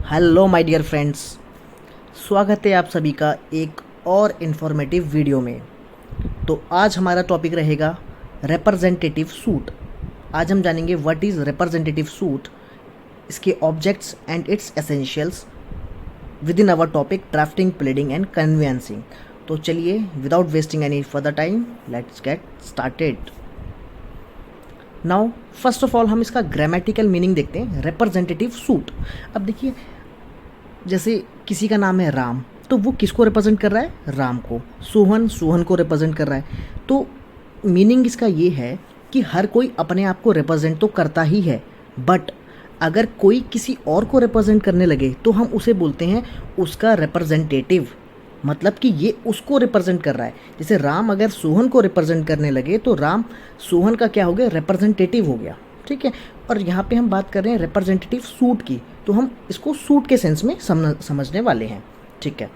Hello my dear friends, स्वागत है आप सभी का एक और इन्फॉर्मेटिव वीडियो में। तो आज हमारा टॉपिक रहेगा रिप्रेजेंटेटिव सूट। आज हम जानेंगे व्हाट इज़ रिप्रेजेंटेटिव सूट, इसके objects and its essentials within our topic drafting, pleading and conveyancing. तो चलिए without wasting any further time let's get started. Now first of all हम इसका grammatical meaning देखते हैं, रिप्रेजेंटेटिव सूट। अब देखिए, जैसे किसी का नाम है राम, तो वो किसको रिप्रेजेंट कर रहा है? राम को। सोहन, सोहन को रिप्रेजेंट कर रहा है। तो मीनिंग इसका ये है कि हर कोई अपने आप को रिप्रेजेंट तो करता ही है, बट अगर कोई किसी और को रिप्रेजेंट करने लगे तो हम उसे बोलते हैं उसका रिप्रेजेंटेटिव। मतलब कि ये उसको रिप्रेजेंट कर रहा है। जैसे राम अगर सोहन को रिप्रेजेंट करने लगे तो राम सोहन का क्या हो गया? रिप्रेजेंटेटिव हो गया। ठीक है। और यहाँ पे हम बात कर रहे हैं रिप्रेजेंटेटिव सूट की, तो हम इसको सूट के सेंस में समझने वाले हैं। ठीक है।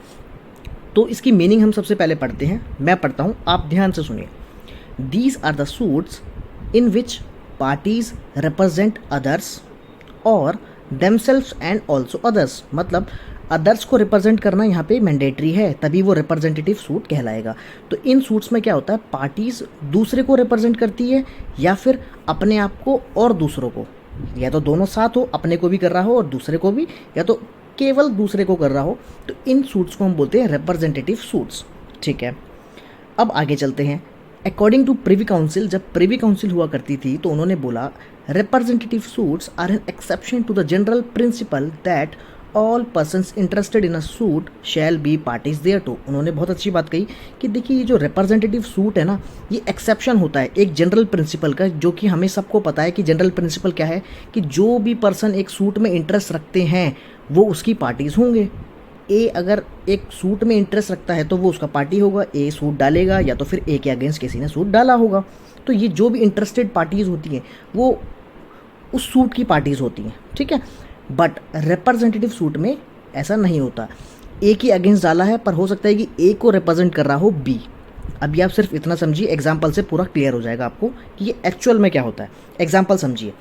तो इसकी मीनिंग हम सबसे पहले पढ़ते हैं। मैं पढ़ता हूँ, आप ध्यान से सुनिए। These are the suits in which parties represent others और देमसेल्व्स एंड ऑल्सो अदर्स। मतलब अदर्स को रिप्रेजेंट करना यहाँ पे मैंडेटरी है, तभी वो रिप्रेजेंटेटिव सूट कहलाएगा। तो इन सूट्स में क्या होता है? पार्टीज दूसरे को रिप्रेजेंट करती है या फिर अपने आप को और दूसरों को, या तो दोनों साथ हो, अपने को भी कर रहा हो और दूसरे को भी, या तो केवल दूसरे को कर रहा हो। तो इन सूट्स को हम बोलते हैं रिप्रेजेंटेटिव सूट्स। ठीक है। अब आगे चलते हैं। अकॉर्डिंग टू प्रिवी काउंसिल, जब प्रिवी काउंसिल हुआ करती थी तो उन्होंने बोला representative suits are an exception to the general principle that all persons interested in a suit shall be parties thereto. उन्होंने बहुत अच्छी बात कही कि देखिए, ये जो रिप्रेजेंटेटिव सूट है ना, ये एक्सेप्शन होता है एक जनरल प्रिंसिपल का, जो कि हमें सबको पता है कि जनरल प्रिंसिपल क्या है, कि जो भी पर्सन एक सूट में इंटरेस्ट रखते हैं वो उसकी पार्टीज होंगे। ए अगर एक सूट में इंटरेस्ट रखता है तो वो उसका पार्टी होगा, ए सूट डालेगा, या तो फिर ए के अगेंस्ट किसी ने सूट डाला होगा। तो ये जो भी इंटरेस्टेड पार्टीज होती हैं वो उस सूट की पार्टीज होती हैं। ठीक है। बट रिप्रेजेंटेटिव सूट में ऐसा नहीं होता। ए के अगेंस्ट डाला है, पर हो सकता है कि ए को रिप्रेजेंट कर रहा हो बी। अभी आप सिर्फ इतना समझिए, एग्जाम्पल से पूरा क्लियर हो जाएगा आपको कि ये एक्चुअल में क्या होता है। एग्जाम्पल समझिए।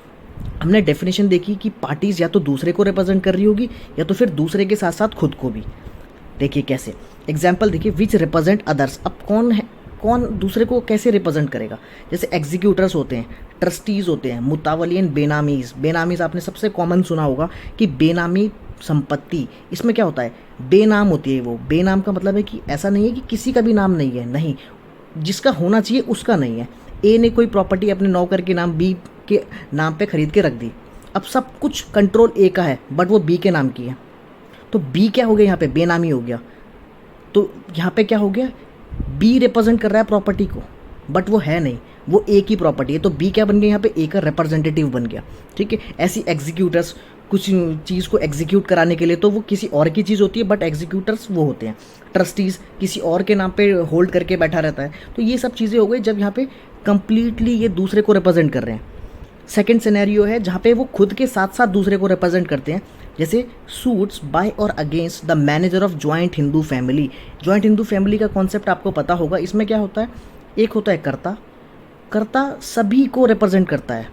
हमने डेफिनेशन देखी कि पार्टीज या तो दूसरे को रिप्रेजेंट कर रही होगी या तो फिर दूसरे के साथ साथ खुद को भी। देखिए कैसे, एग्जाम्पल देखिए, विच रिप्रेजेंट अदर्स। अब कौन है, कौन दूसरे को कैसे रिप्रेजेंट करेगा? जैसे एग्जीक्यूटर्स होते हैं, ट्रस्टीज़ होते हैं, मुतावलियन, बेनामीज़। बेनामीज़ आपने सबसे कॉमन सुना होगा कि बेनामी संपत्ति, इसमें क्या होता है? बेनाम होती है वो। बेनाम का मतलब है कि ऐसा नहीं है कि किसी का भी नाम नहीं है, नहीं, जिसका होना चाहिए उसका नहीं है। ए ने कोई प्रॉपर्टी अपने नौकर के नाम बी के नाम पे खरीद के रख दी। अब सब कुछ कंट्रोल ए का है, बट वो बी के नाम की है, तो बी क्या हो गया? यहाँ पे बेनामी हो गया। तो यहाँ पे क्या हो गया? बी रिप्रेजेंट कर रहा है प्रॉपर्टी को, बट वो है नहीं, वो ए की प्रॉपर्टी है। तो बी क्या बन गया? यहाँ पे ए का रिप्रेजेंटेटिव बन गया। ठीक है। ऐसी एग्जीक्यूटर्स, कुछ चीज़ को एग्जीक्यूट कराने के लिए तो वो किसी और की चीज़ होती है, बट एग्जीक्यूटर्स वो होते हैं। ट्रस्टीज़ किसी और के नाम पे होल्ड करके बैठा रहता है। तो ये सब चीज़ें हो गई जब यहाँ पे कंप्लीटली ये दूसरे को रिप्रेजेंट कर रहे हैं। सेकेंड सिनेरियो है जहाँ पे वो खुद के साथ साथ दूसरे को रिप्रेजेंट करते हैं। जैसे सूट्स बाय और against the manager of joint Hindu family. Joint Hindu family का कॉन्सेप्ट आपको पता होगा। इसमें क्या होता है? एक होता है कर्ता, कर्ता सभी को रिप्रेजेंट करता है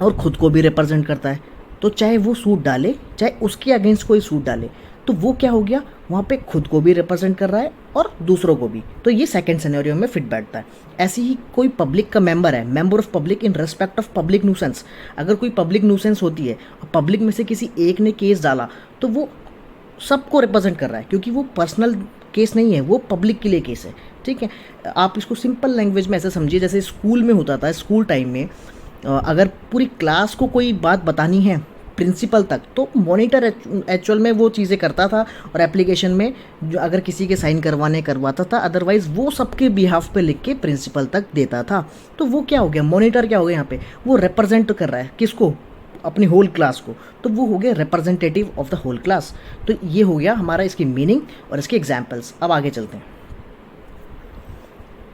और खुद को भी रिप्रेजेंट करता है। तो चाहे वो सूट डाले, चाहे उसके अगेंस्ट कोई सूट डाले, तो वो क्या हो गया? वहाँ पे खुद को भी रिप्रेजेंट कर रहा है और दूसरों को भी। तो ये सेकंड सिनेरियो में फिट बैठता है। ऐसे ही कोई पब्लिक का मेंबर है, member of public in respect of public nuisance. अगर कोई पब्लिक न्यूसेंस होती है और पब्लिक में से किसी एक ने केस डाला, तो वो सबको रिप्रेजेंट कर रहा है, क्योंकि वो पर्सनल केस नहीं है, वो पब्लिक के लिए केस है। ठीक है। आप इसको सिंपल लैंग्वेज में ऐसे समझिए, जैसे स्कूल में होता था, स्कूल टाइम में अगर पूरी क्लास को कोई बात बतानी है प्रिंसिपल तक, तो मॉनिटर एक्चुअल में वो चीज़ें करता था और एप्लीकेशन में जो अगर किसी के साइन करवाता था, अदरवाइज़ वो सबके बिहाफ पे लिख के प्रिंसिपल तक देता था। तो वो क्या हो गया? मॉनिटर क्या हो गया यहाँ पे? वो रिप्रेजेंट कर रहा है किसको? अपनी होल क्लास को। तो वो हो गया representative of the whole class. तो ये हो गया हमारा इसकी मीनिंग और इसके एग्जाम्पल्स। अब आगे चलते हैं।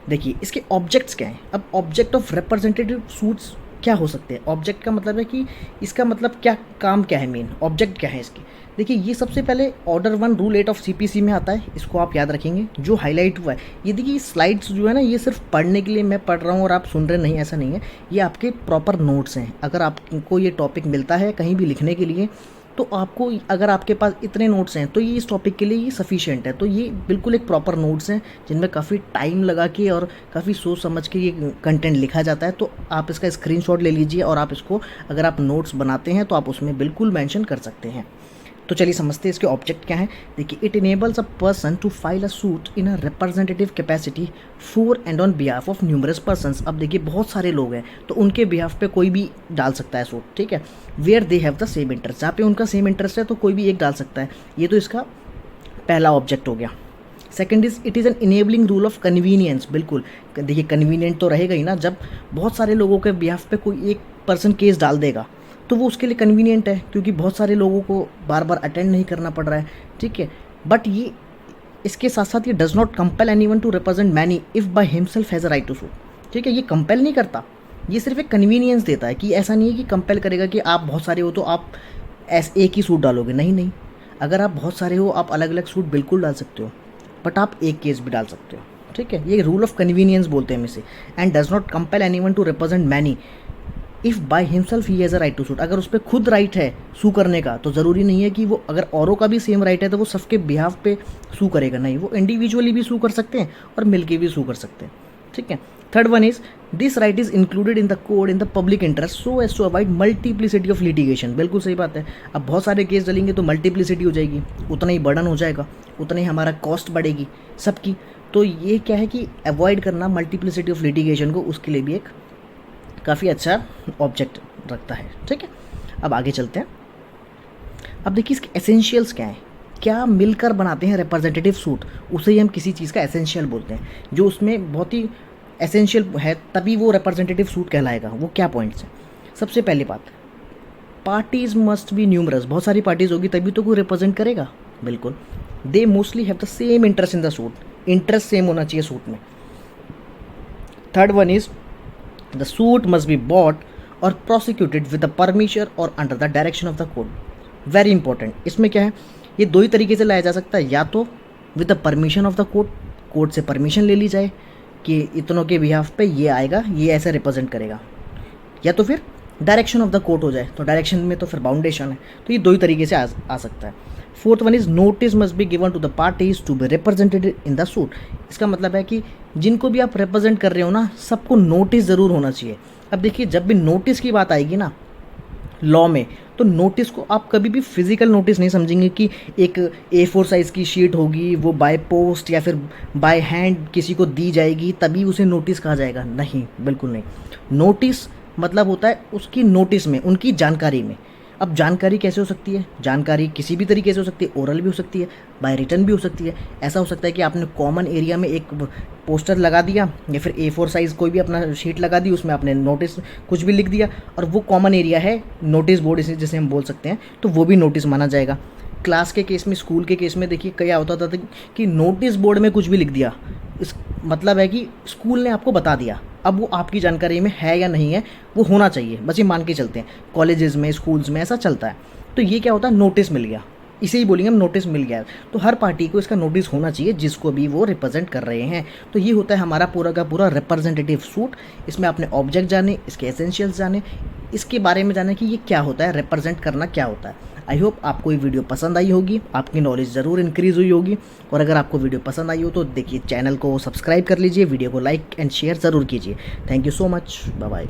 देखिए इसके ऑब्जेक्ट्स क्या हैं। अब ऑब्जेक्ट ऑफ रिप्रेजेंटेटिव सूट्स क्या हो सकते हैं? ऑब्जेक्ट का मतलब है कि इसका मतलब क्या, काम क्या है, मेन ऑब्जेक्ट क्या है इसकी। देखिए ये सबसे पहले ऑर्डर 1 रूल 8 ऑफ सीपीसी में आता है, इसको आप याद रखेंगे, जो हाईलाइट हुआ है। ये देखिए स्लाइड्स जो है ना, ये सिर्फ पढ़ने के लिए मैं पढ़ रहा हूँ और आप सुन रहे नहीं, ऐसा नहीं है, ये आपके प्रॉपर नोट्स हैं। अगर आपको ये टॉपिक मिलता है कहीं भी लिखने के लिए तो आपको अगर आपके पास इतने नोट्स हैं तो ये इस टॉपिक के लिए ये सफिशिएंट है। तो ये बिल्कुल एक प्रॉपर नोट्स हैं जिनमें काफ़ी टाइम लगा के और काफ़ी सोच समझ के ये कंटेंट लिखा जाता है। तो आप इसका स्क्रीनशॉट ले लीजिए और आप इसको अगर आप नोट्स बनाते हैं तो आप उसमें बिल्कुल मेंशन कर सकते हैं। तो चलिए समझते हैं इसके ऑब्जेक्ट क्या है। देखिए, it enables a person to file a suit in a representative capacity for and on behalf of numerous persons. अब देखिए बहुत सारे लोग हैं तो उनके बिहाफ पे कोई भी डाल सकता है सूट, ठीक है, where they have the same interest, जहाँ पे उनका सेम इंटरेस्ट है तो कोई भी एक डाल सकता है। ये तो इसका पहला ऑब्जेक्ट हो गया। Second is it is an enabling rule of convenience. बिल्कुल देखिए कन्वीनियंट तो रहेगा ही ना, जब बहुत सारे लोगों के बिहाफ पे कोई एक पर्सन केस डाल देगा तो वो उसके लिए कन्वीनियंट है क्योंकि बहुत सारे लोगों को बार बार अटेंड नहीं करना पड़ रहा है, ठीक है। बट ये इसके साथ साथ ये does not compel anyone to represent many if by himself has a right to suit, ठीक है। ये कंपेल नहीं करता, ये सिर्फ एक कन्वीनियंस देता है कि ऐसा नहीं है कि कंपेल करेगा कि आप बहुत सारे हो तो आप एक ही सूट डालोगे, नहीं नहीं। अगर आप बहुत सारे हो आप अलग अलग सूट बिल्कुल डाल सकते हो, बट आप एक केस भी डाल सकते हो, ठीक है। ये रूल ऑफ कन्वीनियंस बोलते हैं हम इसे। And does not compel anyone to represent many if by himself he has a right to suit. अगर उस पर खुद राइट है सू करने का तो ज़रूरी नहीं है कि वो, अगर औरों का भी सेम राइट है तो वो सबके बिहाफ पे सू करेगा, नहीं, वो इंडिविजुअली भी सू कर सकते हैं और मिलके भी सू कर सकते हैं, ठीक है। Third one is this right is included in the code in the public interest so as to avoid multiplicity of litigation. बिल्कुल सही बात है। अब बहुत सारे केस डलेंगे तो मल्टीप्लिसिटी हो जाएगी, उतना ही बर्डन हो जाएगा, उतना ही हमारा कॉस्ट बढ़ेगी सबकी। तो ये क्या है कि अवॉइड करना मल्टीप्लिसिटी ऑफ लिटिगेशन को, उसके लिए भी एक काफ़ी अच्छा ऑब्जेक्ट रखता है, ठीक है। अब आगे चलते हैं। अब देखिए इसके एसेंशियल्स क्या हैं, क्या मिलकर बनाते हैं रिप्रेजेंटेटिव सूट, उसे ही हम किसी चीज़ का एसेंशियल बोलते हैं। जो उसमें बहुत ही एसेंशियल है तभी वो रिप्रेजेंटेटिव सूट कहलाएगा। वो क्या पॉइंट्स हैं? सबसे पहली बात, पार्टीज मस्ट बी न्यूमरस। बहुत सारी पार्टीज होगी तभी तो कोई रिप्रेजेंट करेगा, बिल्कुल। They mostly have the same interest in the suit, interest same होना चाहिए सूट में। Third one is the suit must be bought और प्रोसिक्यूटेड विद द परमिशन और under the direction of the court. Very important. इसमें क्या है, ये दो ही तरीके से लाया जा सकता है, या तो with the permission of the court, court से परमिशन ले ली जाए कि इतनों के बिहाफ पे ये आएगा, ये ऐसे रिप्रेजेंट करेगा, या तो फिर डायरेक्शन ऑफ द कोर्ट हो जाए। तो डायरेक्शन में तो फिर बाउंडेशन है, तो ये दो ही तरीके से आ सकता है। Fourth one is notice must be given to the parties to be represented in the suit. इसका मतलब है कि जिनको भी आप रिप्रेजेंट कर रहे हो ना, सबको नोटिस ज़रूर होना चाहिए। अब देखिए जब भी नोटिस की बात आएगी ना लॉ में, तो नोटिस को आप कभी भी फिजिकल नोटिस नहीं समझेंगे कि एक A4 साइज़ की शीट होगी, वो बाय पोस्ट या फिर बाय हैंड किसी को दी जाएगी तभी उसे नोटिस कहा जाएगा, नहीं, बिल्कुल नहीं। नोटिस मतलब होता है उसकी नोटिस में, उनकी जानकारी में। अब जानकारी कैसे हो सकती है? जानकारी किसी भी तरीके से हो सकती है, ओरल भी हो सकती है, बाय रिटर्न भी हो सकती है। ऐसा हो सकता है कि आपने कॉमन एरिया में एक पोस्टर लगा दिया या फिर A4 साइज़ कोई भी अपना शीट लगा दी, उसमें आपने नोटिस कुछ भी लिख दिया और वो कॉमन एरिया है, नोटिस बोर्ड इसे जिसे हम बोल सकते हैं, तो वो भी नोटिस माना जाएगा। क्लास के केस में, स्कूल के केस में देखिए क्या होता था कि नोटिस बोर्ड में कुछ भी लिख दिया, इस मतलब है कि स्कूल ने आपको बता दिया, अब वो आपकी जानकारी में है या नहीं है, वो होना चाहिए, बस ये मान के चलते हैं। कॉलेजेस में, स्कूल्स में ऐसा चलता है। तो ये क्या होता है, नोटिस मिल गया, इसे ही बोलेंगे हम, नोटिस मिल गया। तो हर पार्टी को इसका नोटिस होना चाहिए जिसको भी वो रिप्रेजेंट कर रहे हैं। तो ये होता है हमारा पूरा का पूरा रिप्रेजेंटेटिव सूट। इसमें आपने ऑब्जेक्ट जाने, इसके एसेंशियल्स जाने, इसके बारे में जाने कि ये क्या होता है, रिप्रेजेंट करना क्या होता है। आई होप आपको ये वीडियो पसंद आई होगी, आपकी नॉलेज ज़रूर इंक्रीज़ हुई होगी। और अगर आपको वीडियो पसंद आई हो तो देखिए चैनल को सब्सक्राइब कर लीजिए, वीडियो को लाइक एंड शेयर ज़रूर कीजिए। Thank you so much, bye bye.